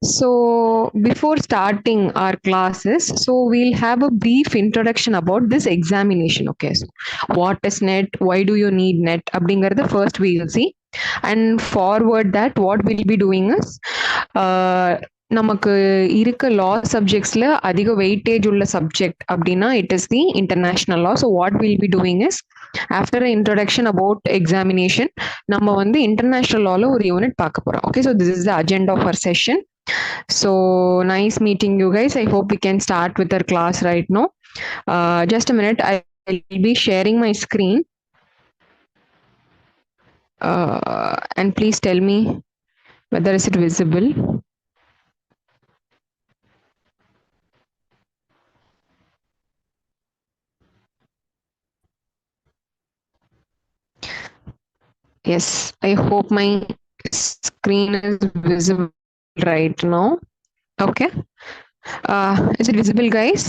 So, before starting our classes, so we'll have a brief introduction about this examination. Okay, so what is net? Why do you need net? அப்படிங்கறத first we will see, and forward that what we'll be doing is, நமக்கு இருக்க law subjectsல அதிக weightage உள்ள subject அப்படின்னா it is the international law. So what we'll be doing is, after an introduction about examination, நம்ம வந்து international lawல ஒரு unit பார்க்க போறோம். Okay, so this is the agenda of our session. So nice meeting you guys. I hope we can start with our class right now. Just a minute, I will be sharing my screen. And please tell me whether is it visible. Yes, I hope my screen is visible right now. Okay. Is it visible, guys?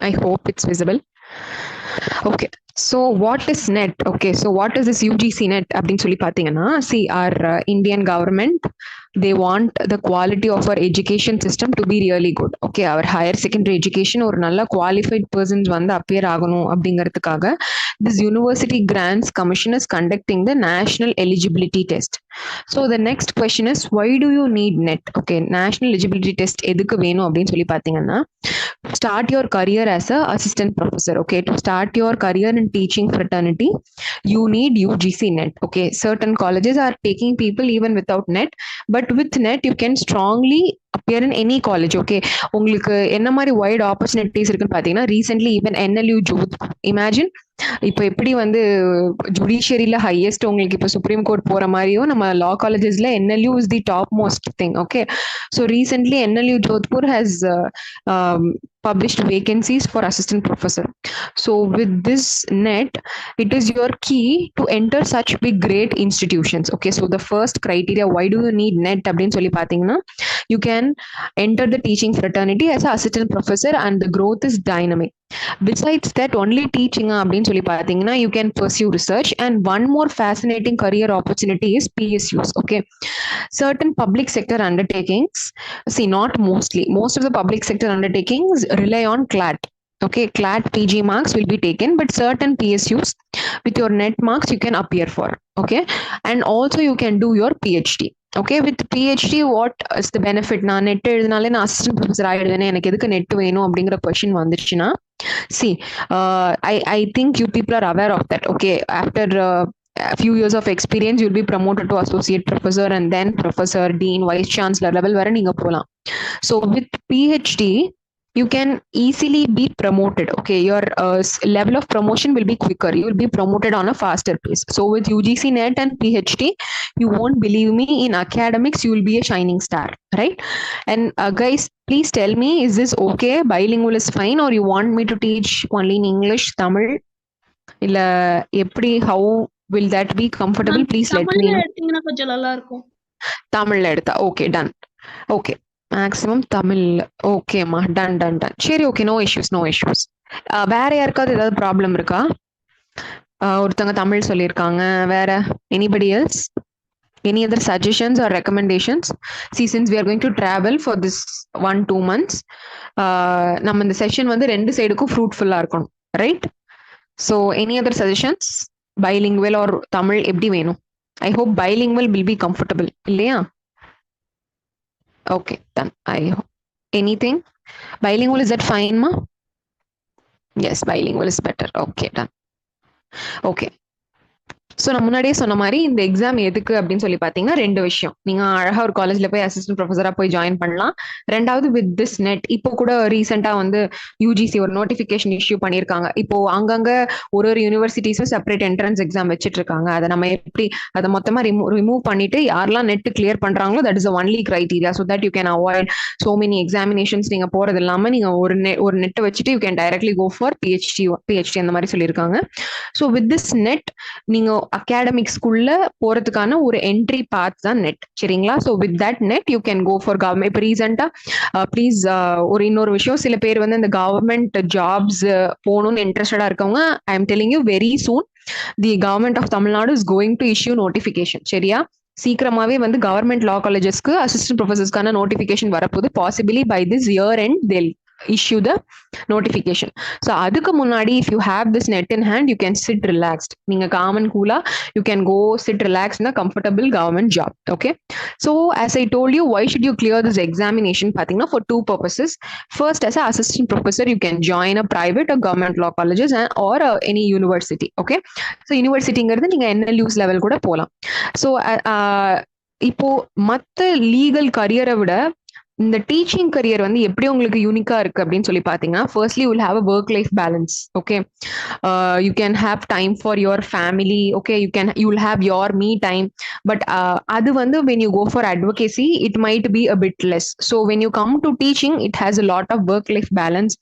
I hope it's visible. Okay. So what is net? Okay, so what is this UGC net அப்படின்னு சொல்லி பார்த்தீங்கன்னா, see, our Indian government, they want the quality of our education system to be really good. Okay, our higher secondary education ஒரு நல்ல qualified persons வந்து appear ஆகணும் அப்படிங்கிறதுக்காக this University Grants Commission is conducting the national eligibility test. So the next question is, why do you need net? Okay, national eligibility test எதுக்கு வேணும் அப்படின்னு சொல்லி பார்த்தீங்கன்னா, start your career as a assistant professor. Okay, to start your career in teaching fraternity, you need UGC net. Okay, certain colleges are taking people even without net, but with net you can strongly appear in any college. Okay, உங்களுக்கு என்ன மாதிரி wide opportunities இருக்குன்னு பார்த்தீங்கன்னா, recently even NLU Jodhpur, imagine இப்போ எப்படி வந்து ஜுடிஷியரியில highest உங்களுக்கு இப்போ சுப்ரீம் கோர்ட் போற மாதிரியும் நம்ம லா காலேஜஸ்ல NLU is the top most thing. Okay, so recently NLU Jodhpur has published vacancies for assistant professor. So with this net, it is your key to enter such big great institutions. Okay, so the first criteria, why do you need net அப்படின்னு சொல்லி பார்த்தீங்கன்னா, you can enter the teaching fraternity as an assistant professor and the growth is dynamic. Besides that, only teaching அப்படின்னு சொல்லி பார்த்தீங்கன்னா, you can pursue research, and one more fascinating career opportunity is PSUs. Okay, certain public sector undertakings, see, not mostly, most of the public sector undertakings rely on CLAT. Okay, CLAT PG marks will be taken, but certain PSUs with your net marks you can appear for. Okay, and also you can do your PhD. Okay, with PhD, what is the benefit? நான் net எழுதினாலே நான் assistant professor ஆயிடுவேன், எனக்கு எதுக்கு net வேணும் அப்படிங்கிற question வந்துச்சுன்னா, see, I think you people are aware of that. Okay, after a few years of experience, you'll be promoted to associate professor and then professor, dean, vice chancellor level வரை நீங்க போலாம். So with PhD, you can easily be promoted. Okay, your level of promotion will be quicker. You will be promoted on a faster pace. So with UGC net and PhD, you won't believe me, in academics you will be a shining star, right? And guys, please tell me, is this okay? Bilingual is fine, or you want me to teach only in English, Tamil, இல்ல எப்படி, how will that be comfortable? Please let me know. எடுத்தீங்கன்னா கொஞ்சம் நல்லா இருக்கும். தமிழ்ல எடுத்தா okay, done. Okay, maximum Tamil. ஓகேம்மா, done done done. சரி, okay, no issues, no issues. வேற யாருக்காவது ஏதாவது ப்ராப்ளம் இருக்கா? ஒருத்தங்க தமிழ் சொல்லியிருக்காங்க. வேற anybody else? Any other suggestions or recommendations? See, since we are going to travel for this 1-2 months, நம்ம இந்த செஷன் வந்து ரெண்டு சைடுக்கும் ஃப்ரூட்ஃபுல்லா இருக்கணும், right? So any other suggestions? Bilingual or Tamil எப்படி வேணும்? I hope bilingual will be comfortable, இல்லையா? Okay, done. I hope. Anything? Bilingual, is that fine, ma? Yes, bilingual is better. Okay, done. Okay. So நான் முன்னாடியே சொன்ன மாதிரி இந்த exam எதுக்கு அப்படின்னு சொல்லி பார்த்தீங்கன்னா, ரெண்டு விஷயம். நீங்கள் அழகாக ஒரு காலேஜில் போய் அசிஸ்டன்ட் ப்ரொஃபஸராக போய் ஜாயின் பண்ணலாம். ரெண்டாவது, வித் திஸ் நெட், இப்போ கூட ரீசெண்டாக வந்து யூஜிசி ஒரு நோட்டிஃபிகேஷன் இஷ்யூ பண்ணியிருக்காங்க. இப்போ அங்கங்கே ஒரு யூனிவர்சிட்டிஸும் செப்பரேட் என்ட்ரன்ஸ் எக்ஸாம் வச்சுட்டு இருக்காங்க. அதை நம்ம எப்படி அதை மொத்தமாக ரிமூவ் பண்ணிட்டு யாரெல்லாம் நெட் கிளியர் பண்ணுறாங்களோ, that is a only criteria, so that you can avoid so many examinations. நீங்கள் போகிறது இல்லாமல் நீங்கள் ஒரு நெட்டை வச்சுட்டு you can directly go for PhD அந்த மாதிரி சொல்லியிருக்காங்க. ஸோ வித் திஸ் நெட் நீங்கள் அகாடமிக்ஸ்குள்ள போறதுக்கான ஒரு என்ட்ரி பாத் தான் நெட், சரிங்களா? So with that NET you can go for government. இப்போ ரீசெண்டா ப்ளீஸ் ஒரு இன்னொரு விஷயம், சில பேர் வந்து இந்த கவர்மெண்ட் ஜாப்ஸ் போகணும்னு இன்ட்ரெஸ்டடா இருக்கவங்க, I am telling you, very soon the government of Tamil Nadu is going to issue notification. சரியா? சீக்கிரமாவே வந்து கவர்மெண்ட் லா காலேஜஸ்க்கு அசிஸ்டன்ட் ப்ரொஃபசர்ஸ்க்கான நோட்டிஃபிகேஷன் வரப்போகுது. Possibly by this year end they'll issue the notification. So அதுக்கு முன்னாடி if you have this net in hand, you can sit relaxed. நீங்க calm and cool you can go sit relaxed in a comfortable government job. Okay, so as I told you, why should you clear this examination பாத்தீங்கன்னா for two purposes. First, as an assistant professor you can join a private or government law colleges or any university. Okay, so universityங்கிறது நீங்க NLUs level கூட போலாம். So இப்போ மத்த legal கரியரை விட இந்த teaching career வந்து எப்படி உங்களுக்கு யூனிக்கா இருக்கு அப்படின்னு சொல்லி பாத்தீங்கன்னா, firstly will have a work life balance. Okay, you can have time for your family. Okay, you will have your me time. But அது வந்து when you go for advocacy it might be a bit less. So when you come to teaching, it has a lot of work life balance,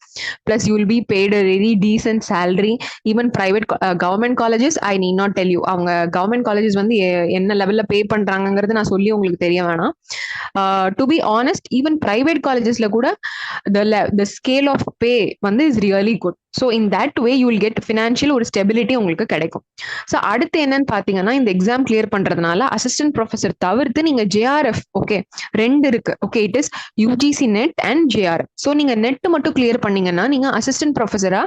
plus you will be paid a very decent salary. Even private government colleges, I need not tell you, அவங்க government colleges வந்து என்ன லெவல்ல பே பண்றாங்கிறது நான் சொல்லி உங்களுக்கு தெரிய வேணாம். To be honest, even private காலேஜஸ்ல கூட the scale of pay வந்து is really good. So in that way you will get financial ஒரு ஸ்டெபிலிட்டி உங்களுக்கு கிடைக்கும். ஸோ அடுத்து என்னன்னு பாத்தீங்கன்னா, இந்த எக்ஸாம் கிளியர் பண்றதுனால அசிஸ்டன்ட் ப்ரொஃபசர் தவிர்த்து நீங்க ஜேஆர்எஃப், ஓகே, ரெண்டு இருக்கு. Okay, it is UGC NET and JRF. So நீங்க நெட் மட்டும் கிளியர் பண்ணீங்கன்னா நீங்க அசிஸ்டன்ட் ப்ரொஃபசரா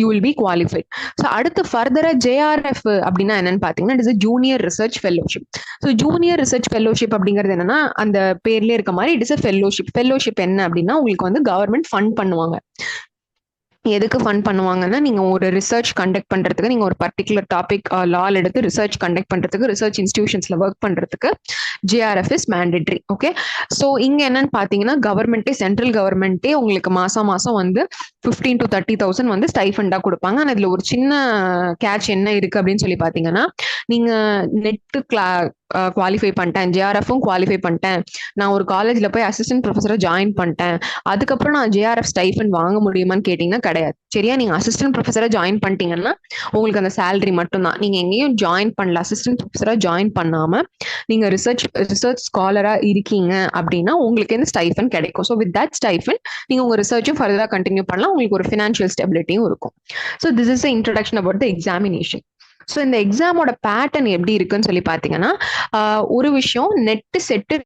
you will be qualified. So அடுத்து ஃபர்தரா ஜேஆர்எஃப் அப்படின்னா என்னன்னு பாத்தீங்கன்னா, it is junior research fellowship. So junior research fellowship அப்படிங்கிறது என்னன்னா, அந்த பேர்லயே இருக்க மாதிரி it is a fellowship. Fellowship என்ன அப்படின்னா, உங்களுக்கு வந்து கவர்மெண்ட் ஃபண்ட் பண்ணுவாங்க. எதுக்கு ஃபண்ட் பண்ணுவாங்கன்னா, நீங்க ஒரு ரிசர்ச் கண்டக்ட் பண்றதுக்கு, நீங்க ஒரு பர்டிகுலர் டாபிக் லால் எடுத்து ரிசர்ச் கண்டக்ட் பண்றதுக்கு, ரிசர்ச் இன்ஸ்டிடியூஷன்ஸ்ல ஒர்க் பண்றதுக்கு JRF is mandatory. Okay, so இங்க என்னன்னு பாத்தீங்கன்னா, கவர்மெண்டே, சென்ட்ரல் கவர்மெண்டே உங்களுக்கு மாசம் மாசம் வந்து 15,000 to 30,000 வந்து ஸ்டைஃபண்டா கொடுப்பாங்க. ஆனா இதுல ஒரு சின்ன கேட்ச் என்ன இருக்கு அப்படின்னு சொல்லி பாத்தீங்கன்னா, நீங்க நெட் குவாலிஃபை பண்ணிட்டேன், ஜேஆர்எஃப்பும் குவாலிஃபை பண்ணிட்டேன், நான் ஒரு காலேஜ்ல போய் அசிஸ்டன்ட் ப்ரொஃபஸரா ஜாயின் பண்ணிட்டேன், அதுக்கப்புறம் நான் ஜேஆர்எஃப் ஸ்டைஃபண்ட் வாங்க முடியுமான்னு கேட்டீங்கன்னா கிடையாது. சரியா? நீங்க அசிஸ்டன்ட் ப்ரொஃபஸரா ஜாயின் பண்ணிட்டீங்கன்னா உங்களுக்கு அந்த சேலரி மட்டும்தான். நீங்க எங்கேயும் ஜாயின் பண்ணல, அசிஸ்டன்ட் ப்ரொஃபஸரா ஜாயின் பண்ணாம நீங்க ரிசர்ச் ஸ்காலரா இருக்கீங்க அப்படின்னா உங்களுக்கு இந்த ஸ்டைஃபண்ட் கிடைக்கும். ஸோ வித் தட் ஸ்டைஃபண்ட் நீங்க உங்க ரிசர்ச்சும் ஃபர்தரா கண்டினியூ பண்ணலாம். உங்களுக்கு ஒரு ஃபினான்ஷியல் ஸ்டெபிலிட்டியும் இருக்கும். So this is introduction about the examination. So இந்த எக்ஸாமோட பேட்டர்ன் எப்படி இருக்குன்னு சொல்லி பார்த்தீங்கன்னா, ஒரு விஷயம், நெட்டு செட்டு